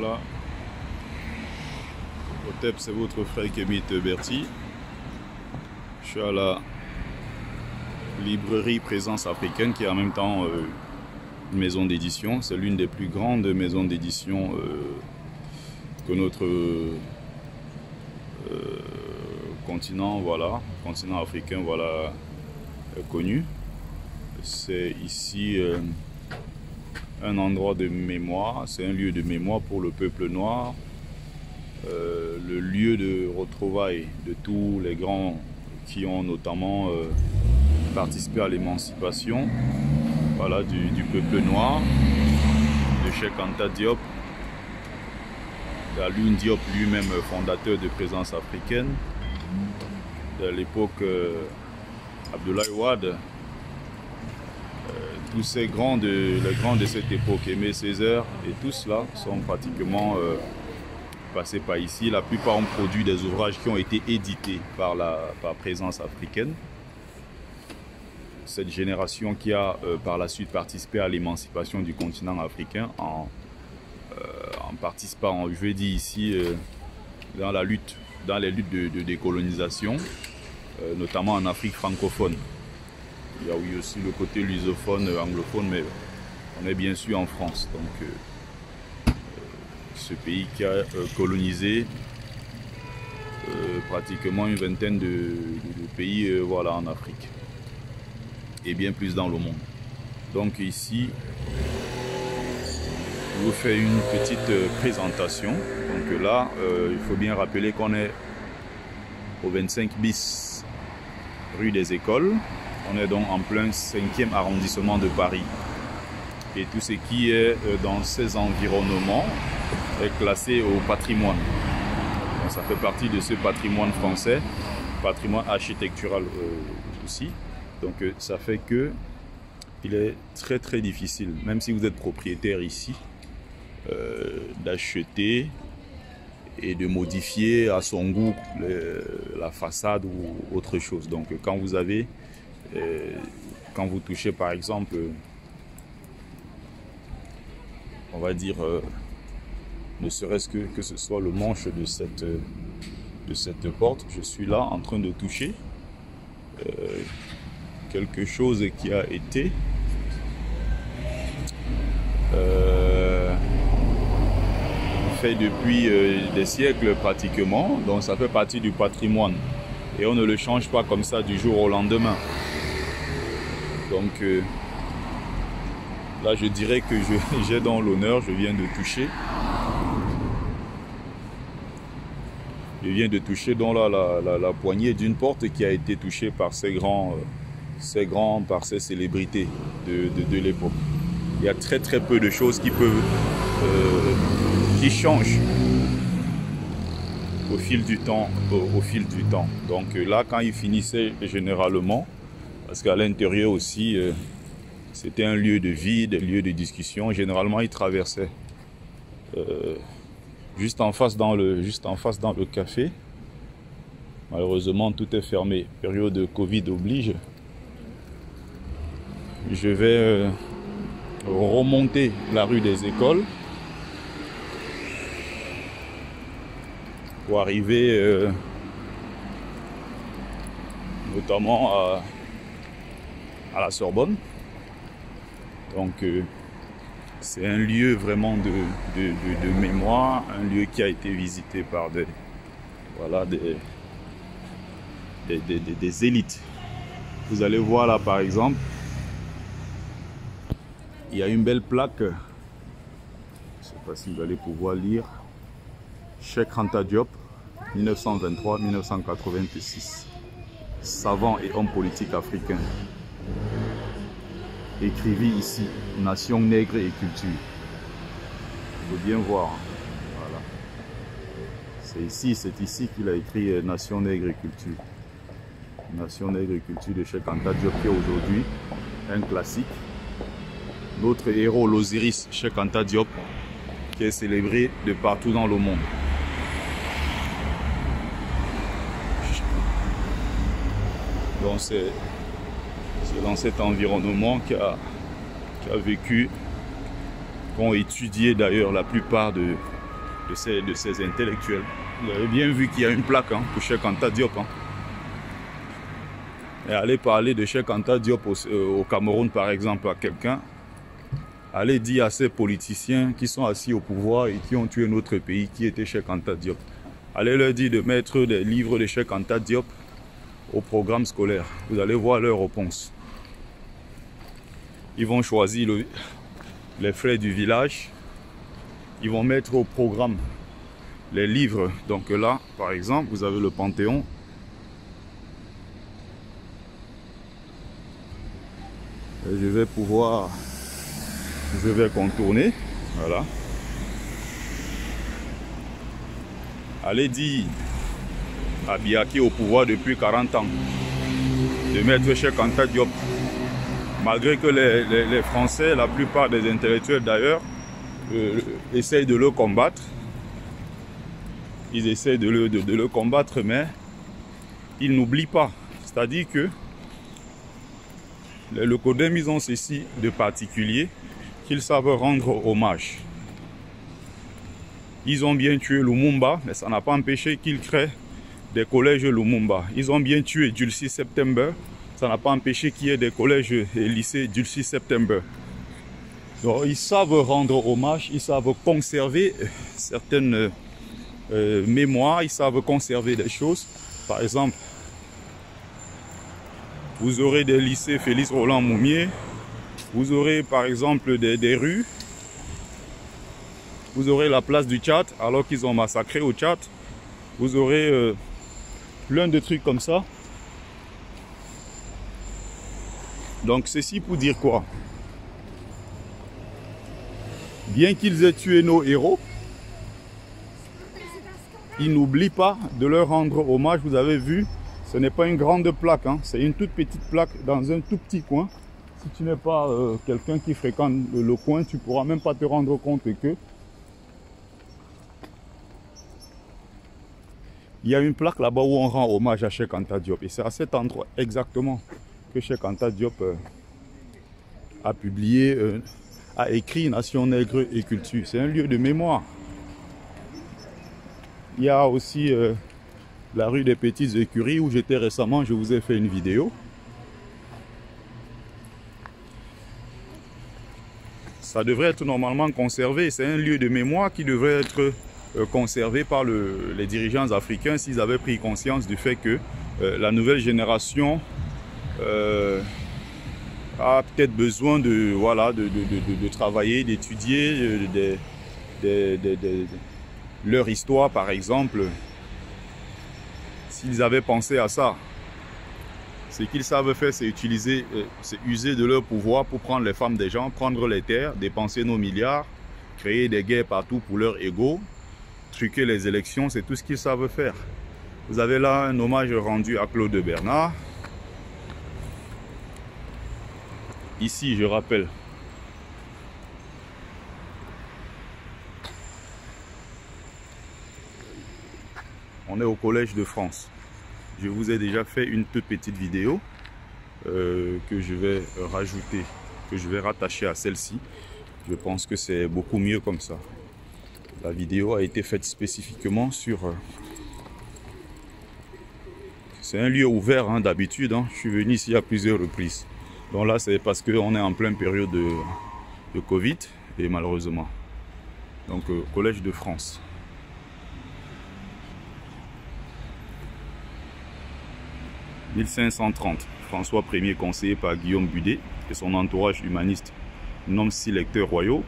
Voilà. Otep, c'est votre frère Kemit Berti. Je suis à la librairie Présence Africaine qui est en même temps une maison d'édition. C'est l'une des plus grandes maisons d'édition que notre continent, voilà, continent africain, voilà, connu. C'est ici un endroit de mémoire, c'est un lieu de mémoire pour le peuple noir, le lieu de retrouvailles de tous les grands qui ont notamment participé à l'émancipation, voilà, du peuple noir, de Cheikh Anta Diop, d'Alioune Diop lui-même fondateur de Présence Africaine, de l'époque Abdoulaye Wade, tous ces grands les grands de cette époque, Aimé Césaire, et tous cela sont pratiquement passés par ici. La plupart ont produit des ouvrages qui ont été édités par Présence Africaine. Cette génération qui a par la suite participé à l'émancipation du continent africain en participant, je vais dire ici, dans les luttes de décolonisation, notamment en Afrique francophone. Il y a oui aussi le côté lusophone, anglophone, mais on est bien sûr en France. Donc, ce pays qui a colonisé pratiquement une vingtaine de pays voilà, en Afrique et bien plus dans le monde. Donc ici, je vous fais une petite présentation. Donc là, il faut bien rappeler qu'on est au 25 bis rue des Écoles. On est donc en plein 5e arrondissement de Paris. Et tout ce qui est dans ces environnements est classé au patrimoine. Donc ça fait partie de ce patrimoine français, patrimoine architectural aussi. Donc ça fait que il est très très difficile, même si vous êtes propriétaire ici, d'acheter et de modifier à son goût la façade ou autre chose. Donc quand vous avez, quand vous touchez par exemple, on va dire, ne serait-ce que ce soit le manche de cette porte, je suis là en train de toucher quelque chose qui a été fait depuis des siècles pratiquement, donc ça fait partie du patrimoine et on ne le change pas comme ça du jour au lendemain. Donc là je dirais que j'ai dans l'honneur, je viens de toucher dans la poignée d'une porte qui a été touchée par par ces célébrités de l'époque. Il y a très très peu de choses qui peuvent qui changent au fil du temps, Donc là, quand il finissait généralement, parce qu'à l'intérieur aussi, c'était un lieu de vie, des lieux de discussion. Généralement, il traversait juste en face dans le café. Malheureusement, tout est fermé. Période de Covid oblige. Je vais remonter la rue des Écoles pour arriver notamment à la Sorbonne. Donc c'est un lieu vraiment de mémoire, un lieu qui a été visité par des élites. Vous allez voir là par exemple, il y a une belle plaque, je ne sais pas si vous allez pouvoir lire, Cheikh Anta Diop, 1923-1986, savant et homme politique africain. Écrivit ici, Nation nègre et culture. Il faut bien voir. Voilà. C'est ici qu'il a écrit Nation nègre et culture. Nation nègre et culture de Cheikh Anta Diop, qui est aujourd'hui un classique. Notre héros, l'Osiris Cheikh Anta Diop, qui est célébré de partout dans le monde. Donc c'est dans cet environnement qu'a vécu, qu'ont étudié d'ailleurs la plupart de de ces intellectuels. Vous avez bien vu qu'il y a une plaque hein, pour Cheikh Anta Diop. Hein. Et allez parler de Cheikh Anta Diop au Cameroun par exemple à quelqu'un. Allez dire à ces politiciens qui sont assis au pouvoir et qui ont tué notre pays, qui était Cheikh Anta Diop. Allez leur dire de mettre des livres de Cheikh Anta Diop au programme scolaire. Vous allez voir leur réponse. Ils vont choisir les frères du village. Ils vont mettre au programme les livres. Donc là, par exemple, vous avez le Panthéon. Et je vais contourner. Voilà. Allez dire à Biaki au pouvoir depuis 40 ans de mettre Cheikh Anta Diop. Malgré que les Français, la plupart des intellectuels d'ailleurs, essayent de le combattre. Ils essayent de le combattre, mais ils n'oublient pas. C'est-à-dire que les Locodem, ils ont ceci de particulier qu'ils savent rendre hommage. Ils ont bien tué Lumumba, mais ça n'a pas empêché qu'ils créent des collèges Lumumba. Ils ont bien tué Dulcie September, ça n'a pas empêché qu'il y ait des collèges et lycées Dulcie September. Donc, ils savent rendre hommage, ils savent conserver certaines mémoires, ils savent conserver des choses. Par exemple, vous aurez des lycées Félix Roland Moumier, vous aurez par exemple des rues, vous aurez la place du Tchad alors qu'ils ont massacré au Tchad, vous aurez plein de trucs comme ça. Donc ceci pour dire quoi? Bien qu'ils aient tué nos héros, ils n'oublient pas de leur rendre hommage. Vous avez vu, ce n'est pas une grande plaque, hein. C'est une toute petite plaque dans un tout petit coin. Si tu n'es pas quelqu'un qui fréquente le coin, tu ne pourras même pas te rendre compte que il y a une plaque là-bas où on rend hommage à Cheikh Anta Diop. Et c'est à cet endroit exactement que Cheikh Anta Diop a publié, a écrit Nation Nègre et Culture. C'est un lieu de mémoire. Il y a aussi la rue des Petites Écuries où j'étais récemment, je vous ai fait une vidéo. Ça devrait être normalement conservé. C'est un lieu de mémoire qui devrait être conservé par les dirigeants africains s'ils avaient pris conscience du fait que la nouvelle génération a peut-être besoin de, voilà, de travailler, d'étudier leur histoire par exemple. S'ils avaient pensé à ça, ce qu'ils savent faire, c'est utiliser, c'est user de leur pouvoir pour prendre les femmes des gens, prendre les terres, dépenser nos milliards, créer des guerres partout pour leur ego, truquer les élections, c'est tout ce qu'ils savent faire. Vous avez là un hommage rendu à Claude Bernard. Ici, je rappelle, on est au Collège de France. Je vous ai déjà fait une toute petite vidéo que je vais rajouter, que je vais rattacher à celle-ci. Je pense que c'est beaucoup mieux comme ça. La vidéo a été faite spécifiquement sur... c'est un lieu ouvert hein, d'habitude. Hein. Je suis venu ici à plusieurs reprises. Donc là, c'est parce qu'on est en pleine période de Covid et malheureusement. Donc, Collège de France. « 1530, François Ier conseillé par Guillaume Budet et son entourage humaniste nomme 6 lecteurs royaux,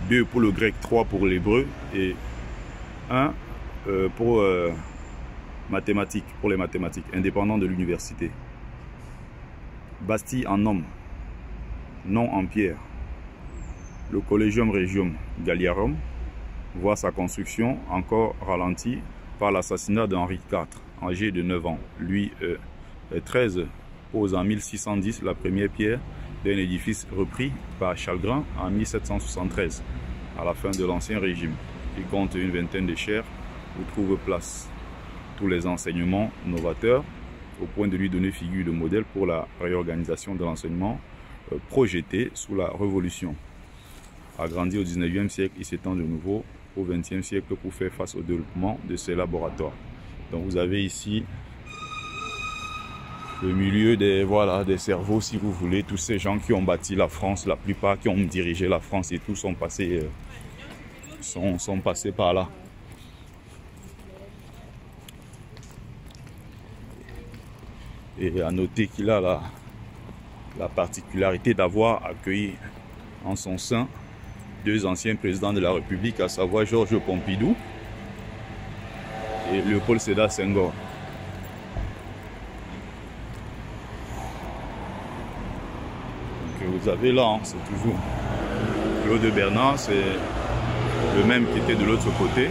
2 pour le grec, 3 pour l'hébreu et 1 pour les mathématiques, indépendant de l'université. Bastille en homme, nom en pierre. Le Collegium Regium Galliarum voit sa construction encore ralentie par l'assassinat d'Henri IV, âgé de 9 ans. Lui, 13 pose en 1610 la première pierre d'un édifice repris par Chalgrin en 1773, à la fin de l'Ancien Régime. Il compte une vingtaine de chaires où trouvent place tous les enseignements novateurs, au point de lui donner figure de modèle pour la réorganisation de l'enseignement projeté sous la Révolution. a grandi au 19e siècle, il s'étend de nouveau au 20e siècle pour faire face au développement de ces laboratoires. Donc vous avez ici le milieu des, voilà, des cerveaux, si vous voulez, tous ces gens qui ont bâti la France, la plupart qui ont dirigé la France et tout sont passés par là. Et à noter qu'il a la particularité d'avoir accueilli en son sein 2 anciens présidents de la République, à savoir Georges Pompidou et Léopold Sédar Senghor. Donc vous avez là, hein, c'est toujours Claude Bernard, c'est le même qui était de l'autre côté.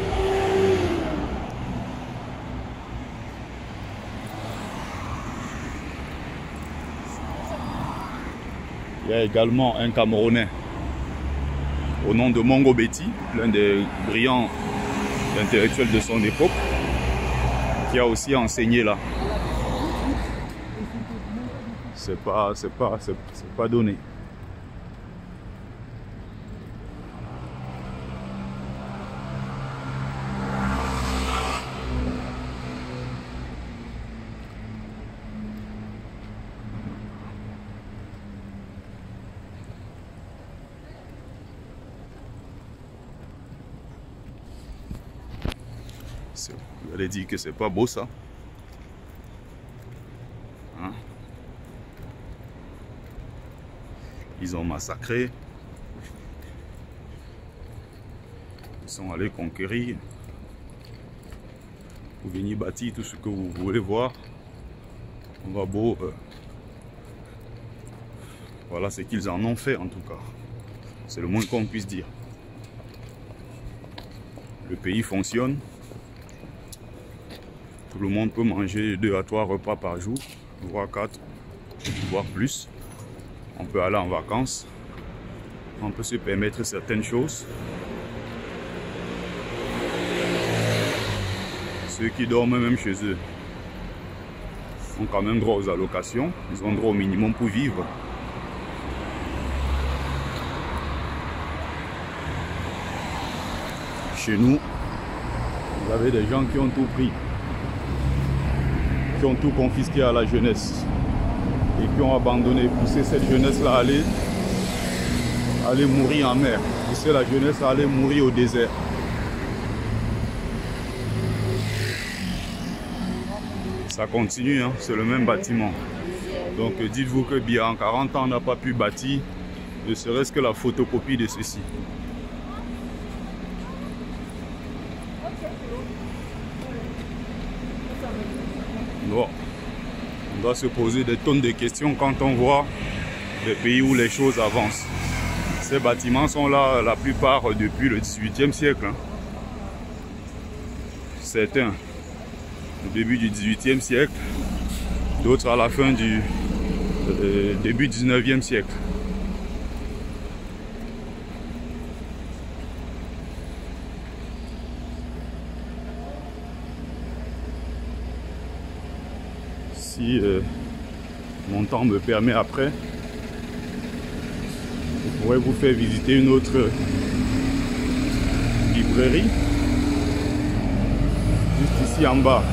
Il y a également un Camerounais au nom de Mongo Betty, l'un des brillants intellectuels de son époque, qui a aussi enseigné là. C'est pas donné. Vous allez dire que c'est pas beau ça, hein? Ils ont massacré, ils sont allés conquérir, vous venez bâtir tout ce que vous voulez voir. On va beau, voilà ce qu'ils en ont fait en tout cas, c'est le moins qu'on puisse dire. Le pays fonctionne. Tout le monde peut manger 2 à 3 repas par jour, voire 4, voire plus. On peut aller en vacances. On peut se permettre certaines choses. Ceux qui dorment même chez eux ont quand même droit aux allocations. Ils ont droit au minimum pour vivre. Chez nous, vous avez des gens qui ont tout pris, qui ont tout confisqué à la jeunesse et qui ont abandonné, poussé cette jeunesse-là à aller mourir en mer, poussé la jeunesse à aller mourir au désert. Ça continue, hein, c'est le même bâtiment. Donc dites-vous que Biya en 40 ans n'a pas pu bâtir, ne serait-ce que la photocopie de ceci. Bon, on doit se poser des tonnes de questions quand on voit des pays où les choses avancent. Ces bâtiments sont là la plupart depuis le 18e siècle. Hein. Certains au début du 18e siècle, d'autres à la fin du début du 19e siècle. Si mon temps me permet après, je pourrais vous faire visiter une autre librairie, juste ici en bas,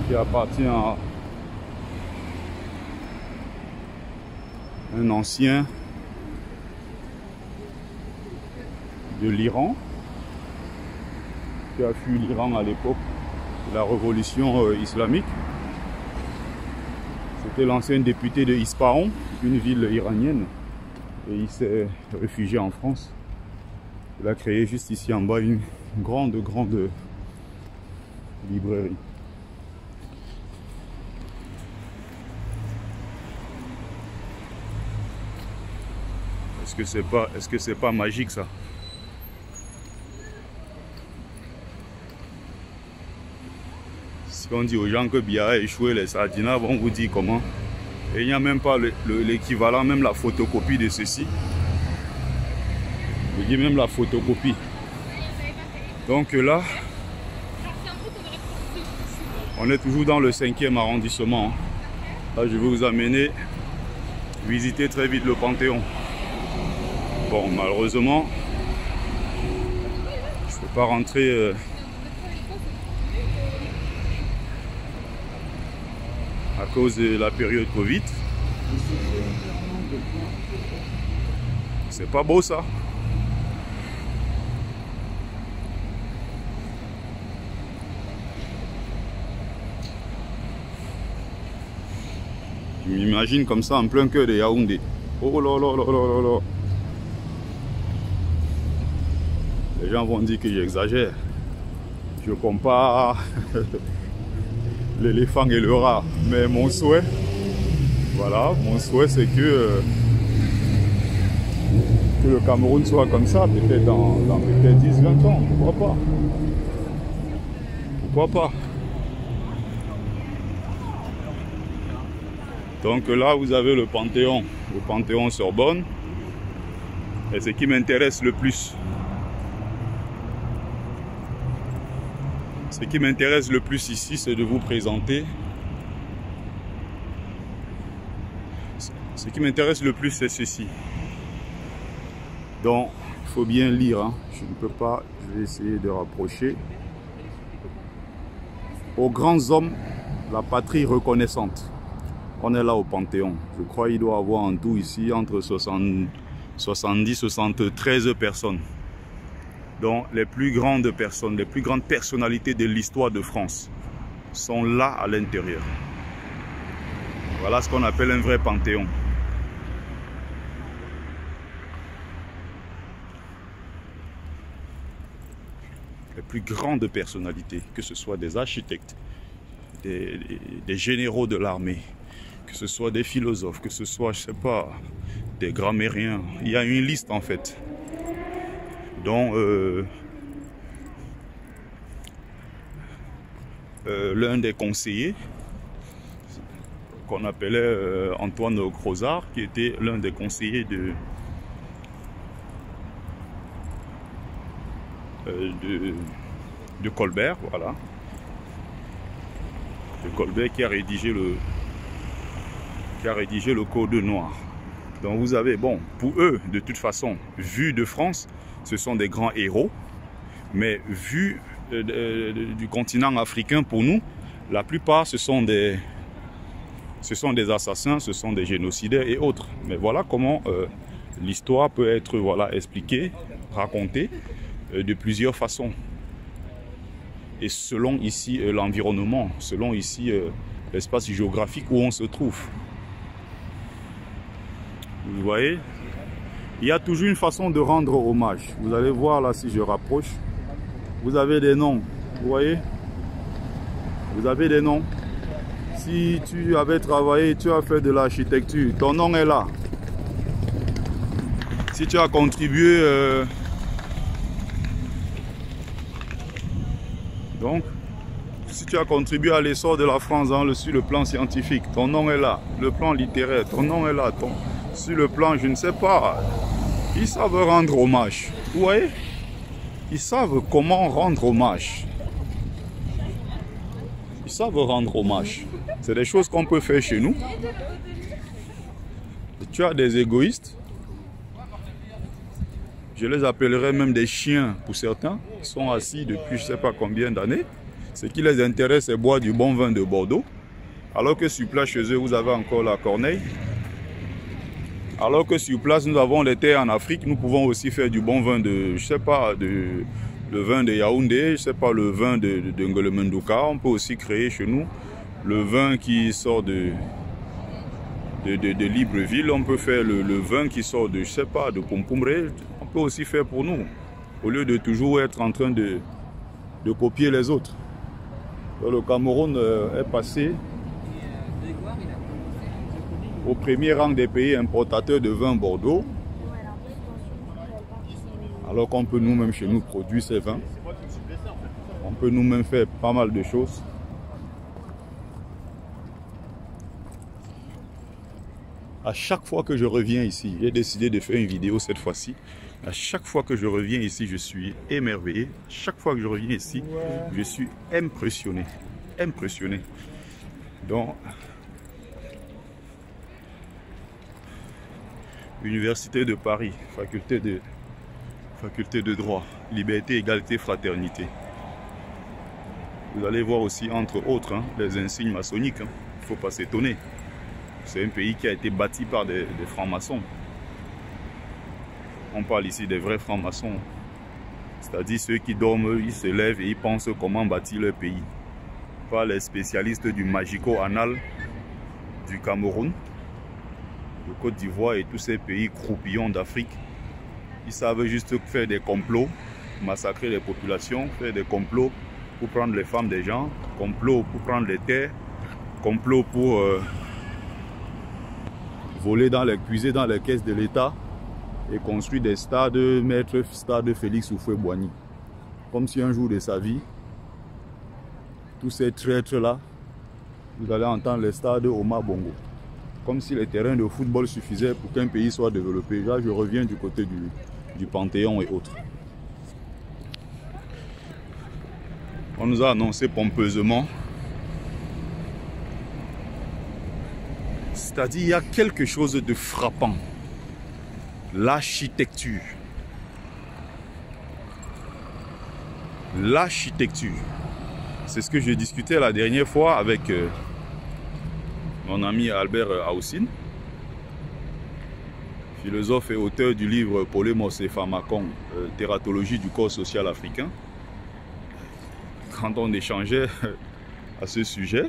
qui appartient à un ancien de l'Iran, qui a fui l'Iran à l'époque de la révolution islamique. C'était l'ancien député de Ispahan, une ville iranienne, et il s'est réfugié en France. Il a créé juste ici en bas une grande librairie. Est-ce que c'est pas magique ça? Si on dit aux gens que Biya a échoué, les Sardinats vont vous dire comment. Et il n'y a même pas l'équivalent, même la photocopie de ceci. Je dis même la photocopie. Donc là, on est toujours dans le 5e arrondissement. Là, je vais vous amener visiter très vite le Panthéon. Bon, malheureusement, je ne peux pas rentrer à cause de la période Covid. C'est pas beau ça. Je m'imagine comme ça en plein cœur de Yaoundé. Oh là là là là là là. Les gens vont dire que j'exagère. Je compare l'éléphant et le rat. Mais mon souhait, voilà, mon souhait c'est que le Cameroun soit comme ça, peut-être dans peut-être 10-20 ans. Pourquoi pas? Pourquoi pas? Donc là, vous avez le Panthéon Sorbonne. Et ce qui m'intéresse le plus, ici, c'est de vous présenter. Ce qui m'intéresse le plus, c'est ceci. Donc, il faut bien lire. Hein. Je ne peux pas, je vais essayer de rapprocher. Aux grands hommes, la patrie reconnaissante. On est là au Panthéon. Je crois qu'il doit y avoir en tout ici entre 70-73 personnes. Donc les plus grandes personnes, les plus grandes personnalités de l'histoire de France sont là à l'intérieur. Voilà ce qu'on appelle un vrai Panthéon. Les plus grandes personnalités, que ce soit des architectes, des généraux de l'armée, que ce soit des philosophes, que ce soit, je sais pas, des grammairiens. Il y a une liste en fait. Donc, l'un des conseillers, qu'on appelait Antoine Crozard, qui était l'un des conseillers de Colbert, voilà. De Colbert qui a rédigé le Code noir. Donc vous avez, bon, pour eux, de toute façon, vu de France, ce sont des grands héros, mais vu du continent africain, pour nous, la plupart, ce sont des assassins, ce sont des génocidaires et autres. Mais voilà comment l'histoire peut être, voilà, expliquée, racontée de plusieurs façons. Et selon ici l'environnement, selon ici l'espace géographique où on se trouve. Vous voyez, il y a toujours une façon de rendre hommage. Vous allez voir là, si je rapproche, vous avez des noms. Vous voyez, vous avez des noms. Si tu avais travaillé, tu as fait de l'architecture, ton nom est là. Si tu as contribué, donc, si tu as contribué à l'essor de la France sur le plan scientifique, ton nom est là. Le plan littéraire, ton nom est là. Sur le plan, je ne sais pas, ils savent rendre hommage. Vous voyez? Ils savent comment rendre hommage. Ils savent rendre hommage. C'est des choses qu'on peut faire chez nous. Et tu as des égoïstes. Je les appellerais même des chiens pour certains. Ils sont assis depuis je ne sais pas combien d'années. Ce qui les intéresse, c'est boire du bon vin de Bordeaux. Alors que sur place, chez eux, vous avez encore la Corneille. Alors que sur place, nous avons les terres en Afrique. Nous pouvons aussi faire du bon vin de, je sais pas, le vin de Yaoundé, je sais pas, le vin de Ngolomendouka. On peut aussi créer chez nous le vin qui sort de Libreville. On peut faire le vin qui sort de, je sais pas, de Pompomré. On peut aussi faire pour nous, au lieu de toujours être en train de copier les autres. Donc, le Cameroun est passé au premier rang des pays importateurs de vin Bordeaux, alors qu'on peut nous-mêmes chez nous produire ces vins. On peut nous-mêmes faire pas mal de choses. À chaque fois que je reviens ici, j'ai décidé de faire une vidéo cette fois-ci. À chaque fois que je reviens ici, je suis émerveillé. Chaque fois que je reviens ici, je suis impressionné. Impressionné. Donc, Université de Paris, faculté de droit, liberté, égalité, fraternité. Vous allez voir aussi, entre autres, hein, les insignes maçonniques. Il ne faut pas s'étonner. C'est un pays qui a été bâti par des francs-maçons. On parle ici des vrais francs-maçons. C'est-à-dire ceux qui dorment, ils se lèvent et ils pensent comment bâtir leur pays. Pas les spécialistes du magico-anal du Cameroun, de Côte d'Ivoire et tous ces pays croupillons d'Afrique. Ils savent juste faire des complots, massacrer les populations, faire des complots pour prendre les femmes des gens, complots pour prendre les terres, complots pour voler puiser dans les caisses de l'État et construire des stades, mettre stade Félix Houphouët-Boigny. Comme si un jour de sa vie, tous ces traîtres-là, vous allez entendre les stades Omar Bongo. Comme si les terrains de football suffisaient pour qu'un pays soit développé. Là, je reviens du côté du Panthéon et autres. On nous a annoncé pompeusement. C'est-à-dire, il y a quelque chose de frappant. L'architecture. L'architecture. C'est ce que j'ai discuté la dernière fois avec mon ami Albert Houssine, philosophe et auteur du livre Polémos et Pharmacon, Tératologie du corps social africain. Quand on échangeait à ce sujet,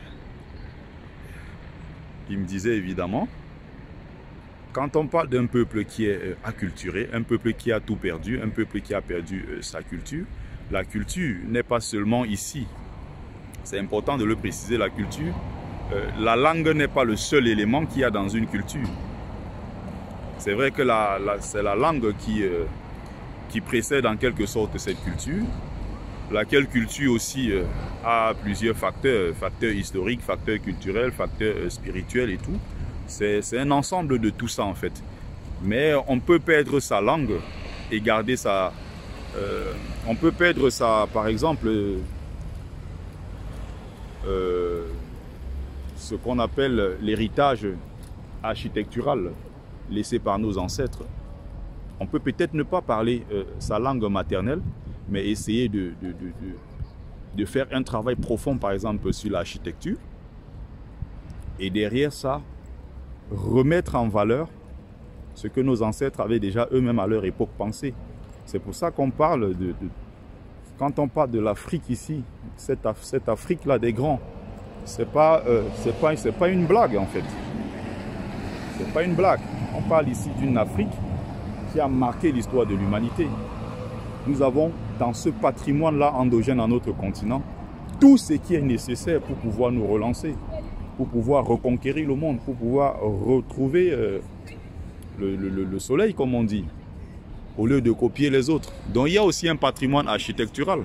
il me disait évidemment, quand on parle d'un peuple qui est acculturé, un peuple qui a tout perdu, un peuple qui a perdu sa culture, la culture n'est pas seulement ici. C'est important de le préciser, la culture. La langue n'est pas le seul élément qu'il y a dans une culture. C'est vrai que c'est la langue qui précède en quelque sorte cette culture, laquelle culture aussi a plusieurs facteurs, facteurs historiques, facteurs culturels, facteurs spirituels et tout. C'est un ensemble de tout ça en fait. Mais on peut perdre sa langue et garder sa... on peut perdre sa, par exemple, ce qu'on appelle l'héritage architectural laissé par nos ancêtres. On peut peut-être ne pas parler sa langue maternelle, mais essayer de faire un travail profond, par exemple, sur l'architecture. Et derrière ça, remettre en valeur ce que nos ancêtres avaient déjà eux-mêmes à leur époque pensé. C'est pour ça qu'on parle quand on parle de l'Afrique ici, cette Afrique-là des grands, c'est pas une blague en fait. C'est pas une blague. On parle ici d'une Afrique qui a marqué l'histoire de l'humanité. Nous avons dans ce patrimoine-là endogène à notre continent tout ce qui est nécessaire pour pouvoir nous relancer, pour pouvoir reconquérir le monde, pour pouvoir retrouver le soleil comme on dit, au lieu de copier les autres. Donc il y a aussi un patrimoine architectural.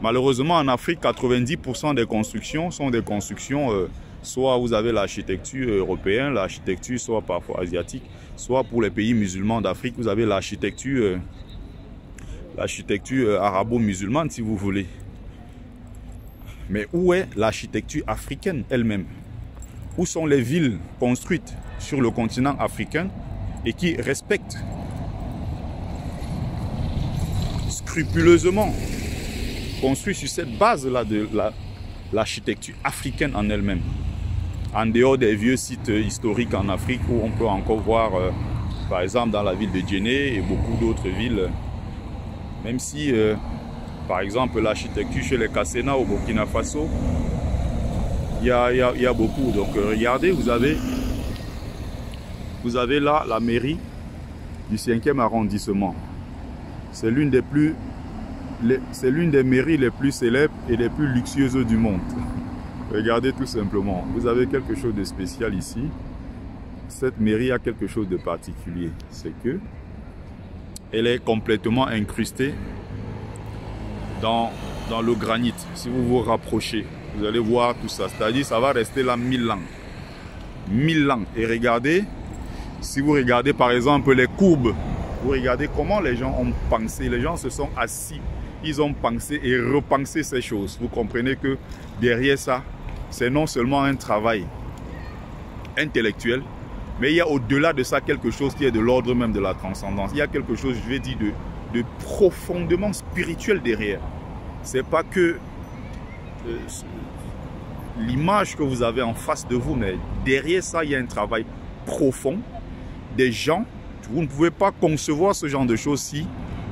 Malheureusement en Afrique, 90% des constructions sont des constructions, soit vous avez l'architecture européenne, l'architecture soit parfois asiatique, soit pour les pays musulmans d'Afrique, vous avez l'architecture arabo-musulmane si vous voulez. Mais où est l'architecture africaine elle-même? Où sont les villes construites sur le continent africain et qui respectent scrupuleusement, construit sur cette base-là de l'architecture africaine en elle-même, en dehors des vieux sites historiques en Afrique où on peut encore voir, par exemple, dans la ville de Djenné et beaucoup d'autres villes, même si, par exemple, l'architecture chez les Kassena au Burkina Faso, il y a beaucoup. Donc, regardez, vous avez là la mairie du 5e arrondissement. C'est l'une des mairies les plus célèbres et les plus luxueuses du monde. Regardez tout simplement. Vous avez quelque chose de spécial ici. Cette mairie a quelque chose de particulier. C'est que elle est complètement incrustée dans le granit. Si vous vous rapprochez, vous allez voir tout ça. C'est-à-dire ça va rester là 1000 ans. 1000 ans. Et regardez, si vous regardez par exemple les courbes, vous regardez comment les gens ont pensé. Les gens se sont assis. Ils ont pensé et repensé ces choses. Vous comprenez que derrière ça, c'est non seulement un travail intellectuel, Mais il y a au-delà de ça quelque chose qui est de l'ordre même de la transcendance. Il y a quelque chose, je vais dire, de profondément spirituel derrière. C'est pas que l'image que vous avez en face de vous, mais derrière ça, il y a un travail profond. Des gens, vous ne pouvez pas concevoir ce genre de choses si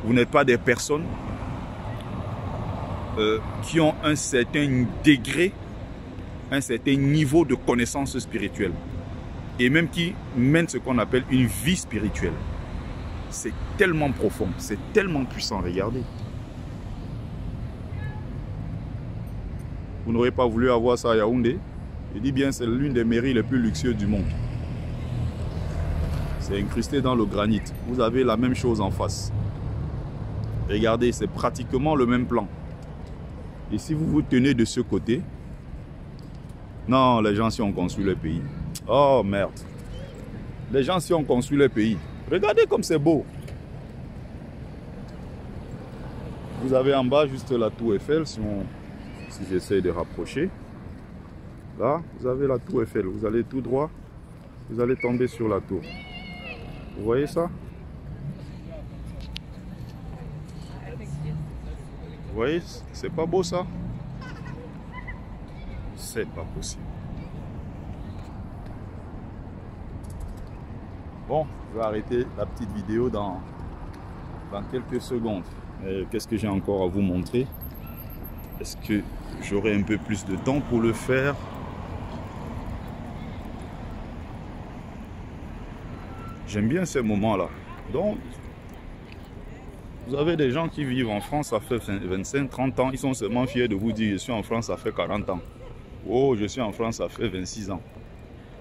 vous n'êtes pas des personnes qui ont un certain degré, un certain niveau de connaissance spirituelle. Et même qui mènent ce qu'on appelle une vie spirituelle. C'est tellement profond, c'est tellement puissant, regardez. Vous n'aurez pas voulu avoir ça à Yaoundé. Je dis bien, c'est l'une des mairies les plus luxueuses du monde. C'est incrusté dans le granit. Vous avez la même chose en face. Regardez, c'est pratiquement le même plan. Et si vous vous tenez de ce côté, non, les gens si ont construit le pays. Oh merde. Les gens si ont construit le pays. Regardez comme c'est beau. Vous avez en bas juste la tour Eiffel, si j'essaie de rapprocher. Là, vous avez la tour Eiffel. Vous allez tout droit, vous allez tomber sur la tour. Vous voyez ça? Vous voyez, c'est pas beau ça? C'est pas possible. Bon, je vais arrêter la petite vidéo dans quelques secondes. Qu'est-ce que j'ai encore à vous montrer? Est-ce que j'aurai un peu plus de temps pour le faire? J'aime bien ces moments-là. Donc, vous avez des gens qui vivent en France, ça fait 25, 30 ans. Ils sont seulement fiers de vous dire, je suis en France, ça fait 40 ans. Oh, je suis en France, ça fait 26 ans.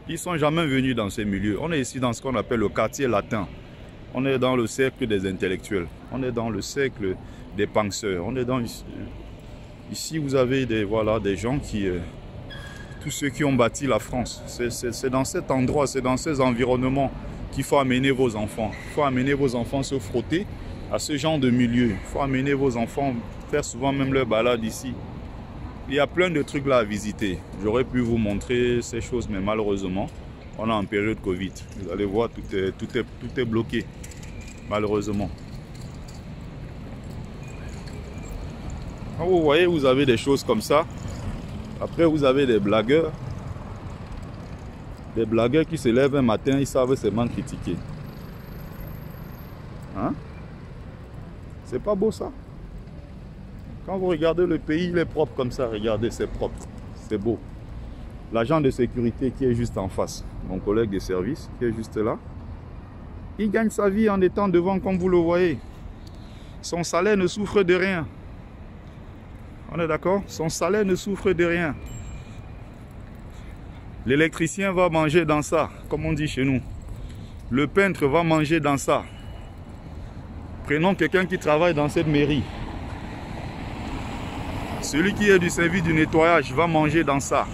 Ils ne sont jamais venus dans ces milieux. On est ici dans ce qu'on appelle le quartier latin. On est dans le cercle des intellectuels. On est dans le cercle des penseurs. On est dans... Ici, vous avez des gens qui... tous ceux qui ont bâti la France. C'est dans cet endroit, c'est dans ces environnements qu'il faut amener vos enfants. Il faut amener vos enfants se frotter à ce genre de milieu. Il faut amener vos enfants faire souvent même leur balade ici. Il y a plein de trucs là à visiter. J'aurais pu vous montrer ces choses, mais malheureusement, on est en période Covid. Vous allez voir, tout est bloqué, malheureusement. Quand vous voyez, vous avez des choses comme ça. Après, vous avez des blagueurs. Des blagueurs qui se lèvent un matin, ils savent seulement critiquer. Hein? C'est pas beau ça? Quand vous regardez le pays, il est propre comme ça. Regardez, c'est propre. C'est beau. L'agent de sécurité qui est juste en face, mon collègue de service qui est juste là, il gagne sa vie en étant devant comme vous le voyez. Son salaire ne souffre de rien. On est d'accord? Son salaire ne souffre de rien. L'électricien va manger dans ça, comme on dit chez nous. Le peintre va manger dans ça. Prenons quelqu'un qui travaille dans cette mairie. Celui qui est du service du nettoyage va manger dans ça.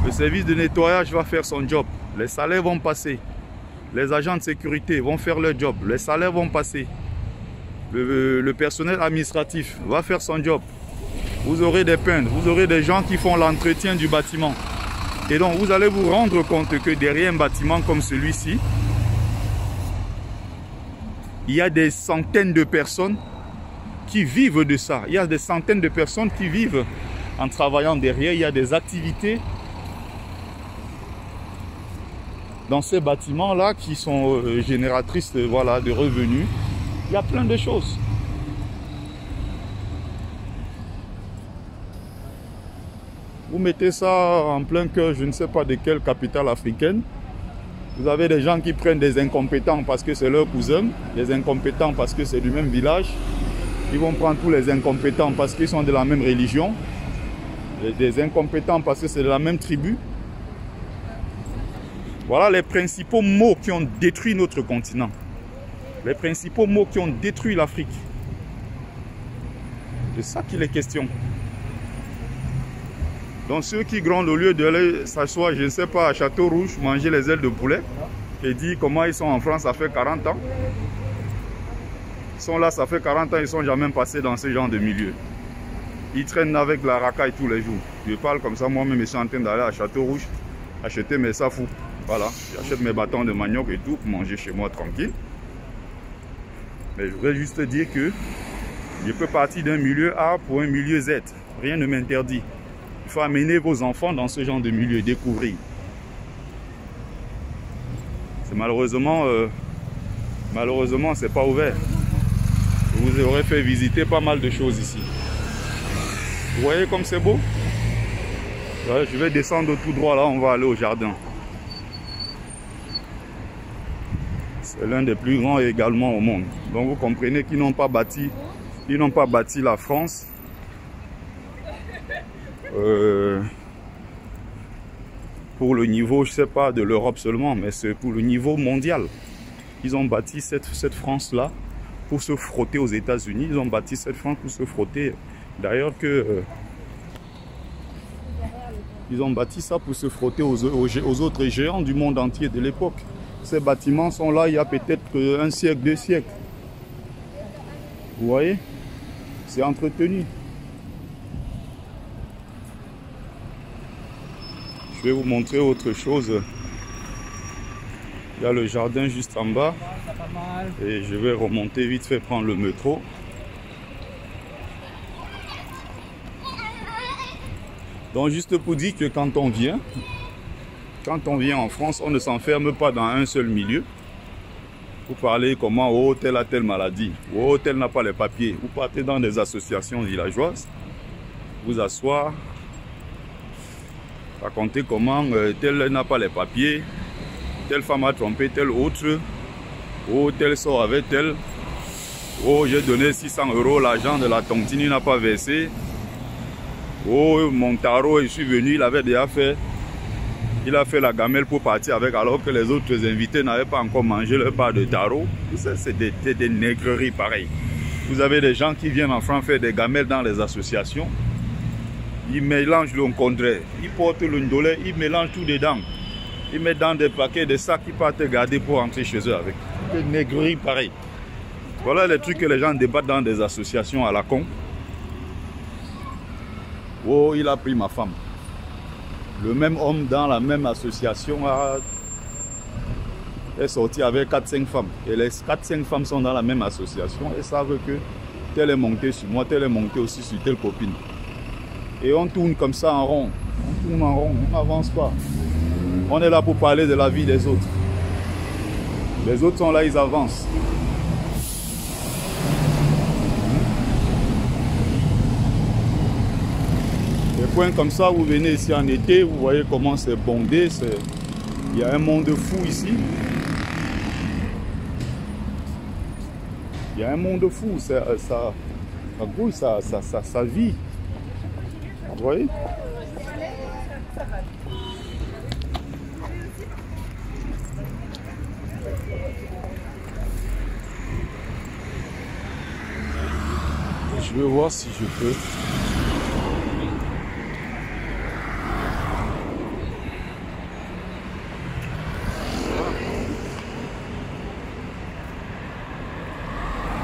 Le service de nettoyage va faire son job. Les salaires vont passer. Les agents de sécurité vont faire leur job. Les salaires vont passer. Le personnel administratif va faire son job. Vous aurez des peintres, vous aurez des gens qui font l'entretien du bâtiment. Et donc vous allez vous rendre compte que derrière un bâtiment comme celui-ci, il y a des centaines de personnes qui vivent de ça. Il y a des centaines de personnes qui vivent en travaillant derrière. Il y a des activités dans ces bâtiments-là qui sont génératrices de revenus. Il y a plein de choses. Vous mettez ça en plein cœur, je ne sais pas de quelle capitale africaine. Vous avez des gens qui prennent des incompétents parce que c'est leur cousin, des incompétents parce que c'est du même village. Ils vont prendre tous les incompétents parce qu'ils sont de la même religion, des incompétents parce que c'est de la même tribu. Voilà les principaux maux qui ont détruit notre continent. Les principaux maux qui ont détruit l'Afrique. C'est ça qu'il est question. Donc ceux qui grondent au lieu d'aller s'asseoir, je ne sais pas, à Château-Rouge, manger les ailes de poulet, et dire comment ils sont en France, ça fait 40 ans. Ils sont là, ça fait 40 ans, ils ne sont jamais passés dans ce genre de milieu. Ils traînent avec la racaille tous les jours. Je parle comme ça, moi-même, je suis en train d'aller à Château-Rouge. acheter mes safou. Voilà, j'achète mes bâtons de manioc et tout pour manger chez moi tranquille. Mais je voudrais juste dire que je peux partir d'un milieu A pour un milieu Z. Rien ne m'interdit. Il faut amener vos enfants dans ce genre de milieu, découvrir. Malheureusement, c'est pas ouvert. Je vous aurais fait visiter pas mal de choses ici. Vous voyez comme c'est beau? Ouais, je vais descendre tout droit là, on va aller au jardin. C'est l'un des plus grands également au monde. Donc vous comprenez qu'ils n'ont pas bâti la France pour le niveau, je sais pas, de l'Europe seulement, mais c'est pour le niveau mondial. Ils ont bâti cette France-là pour se frotter aux États-Unis. Ils ont bâti cette France pour se frotter. D'ailleurs ils ont bâti ça pour se frotter aux autres géants du monde entier de l'époque. Ces bâtiments sont là il y a peut-être un siècle, 2 siècles. Vous voyez? C'est entretenu. Je vais vous montrer autre chose. Il y a le jardin juste en bas. Et je vais remonter vite fait prendre le métro. Donc juste pour dire que quand on vient en France, on ne s'enferme pas dans un seul milieu. Vous parlez comment, oh, tel a telle maladie, oh, tel n'a pas les papiers. Vous partez dans des associations villageoises, vous asseoir, raconter comment tel n'a pas les papiers, telle femme a trompé telle autre, oh, tel sort avec tel, oh, j'ai donné 600 €, l'argent de la tontine, il n'a pas versé. Oh, mon tarot, je suis venu, il avait déjà fait. Il a fait la gamelle pour partir avec, alors que les autres invités n'avaient pas encore mangé leur part de tarot. C'est des nègreries pareilles. Vous avez des gens qui viennent en France faire des gamelles dans les associations. Ils mélangent le contraire. Ils portent le ndolé, ils mélangent tout dedans. Ils mettent dans des paquets, des sacs qu'ils partent garder pour rentrer chez eux avec. Des nègreries pareilles. Voilà les trucs que les gens débattent dans des associations à la con. Oh, il a pris ma femme. Le même homme dans la même association est sorti avec 4-5 femmes. Et les 4-5 femmes sont dans la même association et savent que tel est monté sur moi, tel est monté aussi sur telle copine. Et on tourne comme ça en rond. On tourne en rond, on n'avance pas. On est là pour parler de la vie des autres. Les autres sont là, ils avancent. Des points comme ça, vous venez ici en été, vous voyez comment c'est bondé. Il y a un monde fou ici. Il y a un monde fou, ça bouille, ça vit. Vous voyez? Je vais voir si je peux.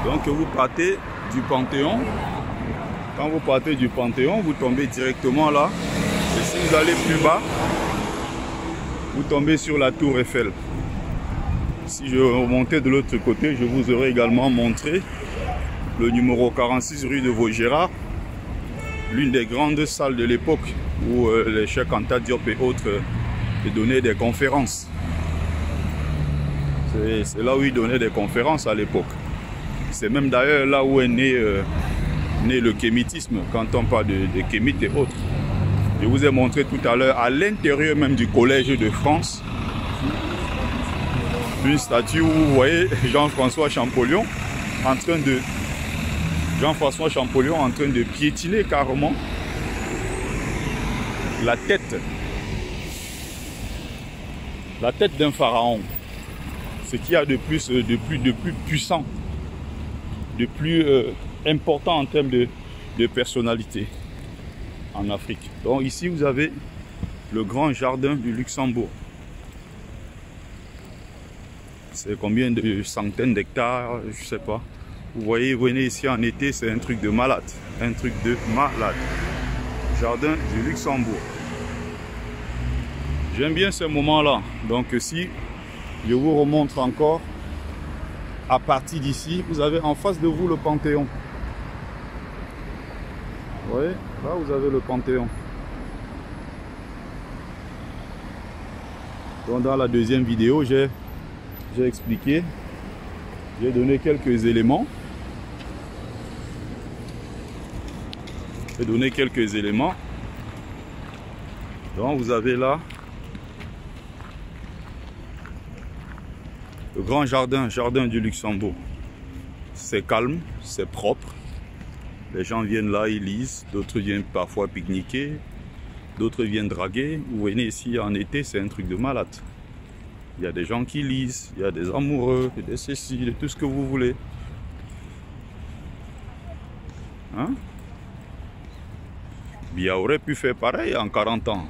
Donc vous partez du Panthéon. Quand vous partez du Panthéon, vous tombez directement là. Et si vous allez plus bas, vous tombez sur la tour Eiffel. Si je remontais de l'autre côté, je vous aurais également montré le numéro 46 rue de Vaugirard, l'une des grandes salles de l'époque où les Cheikh Anta Diop et autres donnaient des conférences. C'est là où ils donnaient des conférences à l'époque. C'est même d'ailleurs là où est né le kémitisme, quand on parle de kémites et autres. Je vous ai montré tout à l'heure, à l'intérieur même du Collège de France, une statue où vous voyez Jean-François Champollion en train de piétiner carrément la tête d'un pharaon. Ce qu'il y a de plus puissant, de plus important en termes de personnalité en Afrique. Donc ici vous avez le grand jardin du Luxembourg. C'est combien de centaines d'hectares, je sais pas. Vous voyez, venez ici en été, c'est un truc de malade. Un truc de malade. Jardin du Luxembourg. J'aime bien ces moments-là. Donc si je vous remontre encore, à partir d'ici, vous avez en face de vous le Panthéon. Vous voyez, là vous avez le Panthéon. Donc dans la deuxième vidéo, j'ai expliqué, j'ai donné quelques éléments. Donc vous avez là le grand jardin du Luxembourg. C'est calme, c'est propre. Les gens viennent là, ils lisent. D'autres viennent parfois pique-niquer. D'autres viennent draguer. Vous venez ici en été, c'est un truc de malade. Il y a des gens qui lisent, il y a des amoureux, des ceci, de tout ce que vous voulez. Hein? Biya aurait pu faire pareil en 40 ans.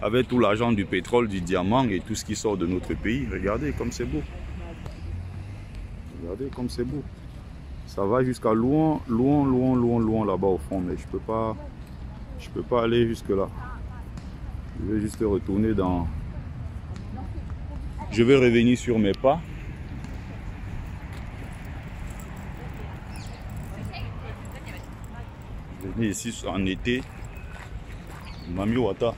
Avec tout l'argent du pétrole, du diamant et tout ce qui sort de notre pays. Regardez comme c'est beau. Regardez comme c'est beau. Ça va jusqu'à loin là-bas au fond. Mais je peux pas aller jusque là. Je vais juste retourner dans... Je vais revenir sur mes pas. Je venais ici en été. Mami Wata.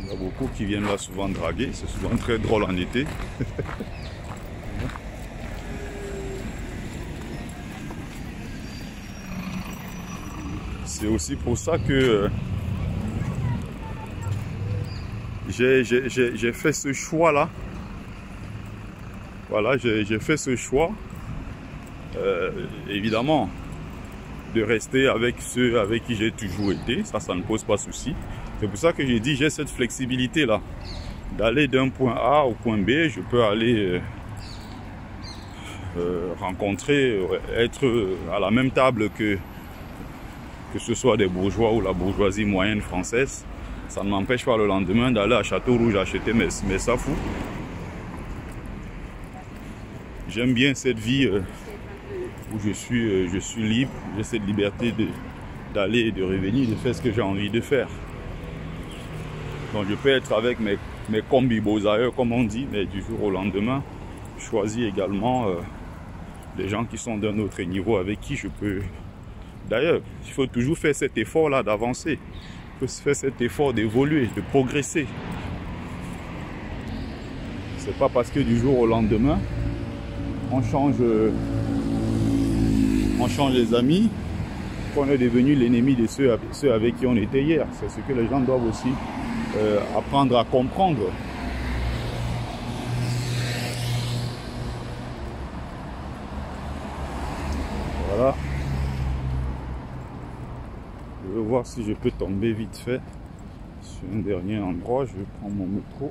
Il y a beaucoup qui viennent là souvent draguer. C'est souvent très drôle en été. C'est aussi pour ça que j'ai fait ce choix là. Voilà, j'ai fait ce choix. Évidemment, de rester avec ceux avec qui j'ai toujours été. Ça ne pose pas souci. C'est pour ça que j'ai dit j'ai cette flexibilité là. D'aller d'un point A au point B, je peux aller rencontrer, être à la même table que ce soit des bourgeois ou la bourgeoisie moyenne française. Ça ne m'empêche pas le lendemain d'aller à Château Rouge acheter mes safous. J'aime bien cette vie où je suis libre. J'ai cette liberté d'aller et de revenir, de faire ce que j'ai envie de faire. Donc je peux être avec mes combi beaux-ailleurs comme on dit, mais du jour au lendemain, je choisis également des gens qui sont d'un autre niveau avec qui je peux... D'ailleurs, il faut toujours faire cet effort-là d'avancer. Il faut faire cet effort d'évoluer, de progresser. C'est pas parce que du jour au lendemain, on change les amis, qu'on est devenu l'ennemi de ceux avec qui on était hier. C'est ce que les gens doivent aussi apprendre à comprendre. Voilà. Je vais voir si je peux tomber vite fait sur un dernier endroit. Je vais prendre mon métro.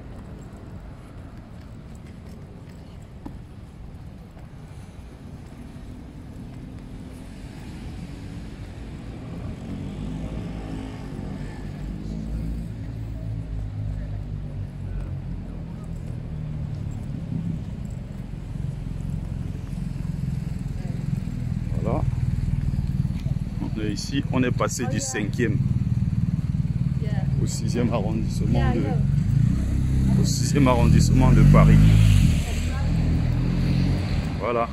Voilà. Ici, on est passé du 5e au 6e arrondissement de Paris. Voilà.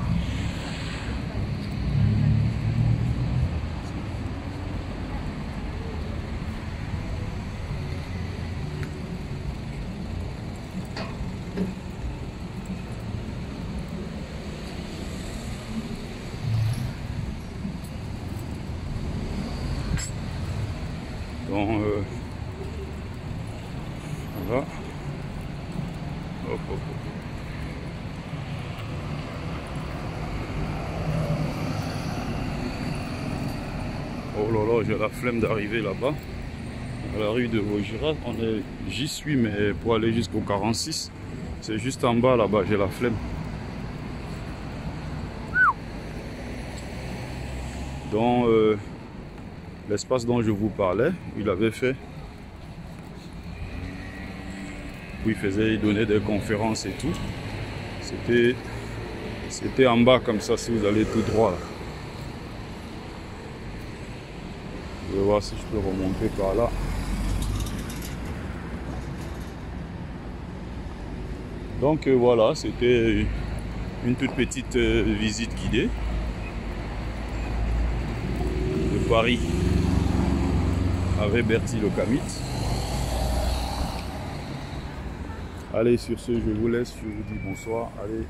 Donc voilà. Hop, hop, hop. Oh là là, j'ai la flemme d'arriver là-bas, à la rue de Vaugirard. J'y suis, mais pour aller jusqu'au 46, c'est juste en bas là-bas, j'ai la flemme. Donc l'espace dont je vous parlais, il avait fait, où il donnait des conférences et tout. C'était en bas comme ça, si vous allez tout droit là. Je vais voir si je peux remonter par là. Donc voilà, c'était une toute petite visite guidée de Paris avec Bertil Okamit. Allez, sur ce, je vous laisse, je vous dis bonsoir. Allez.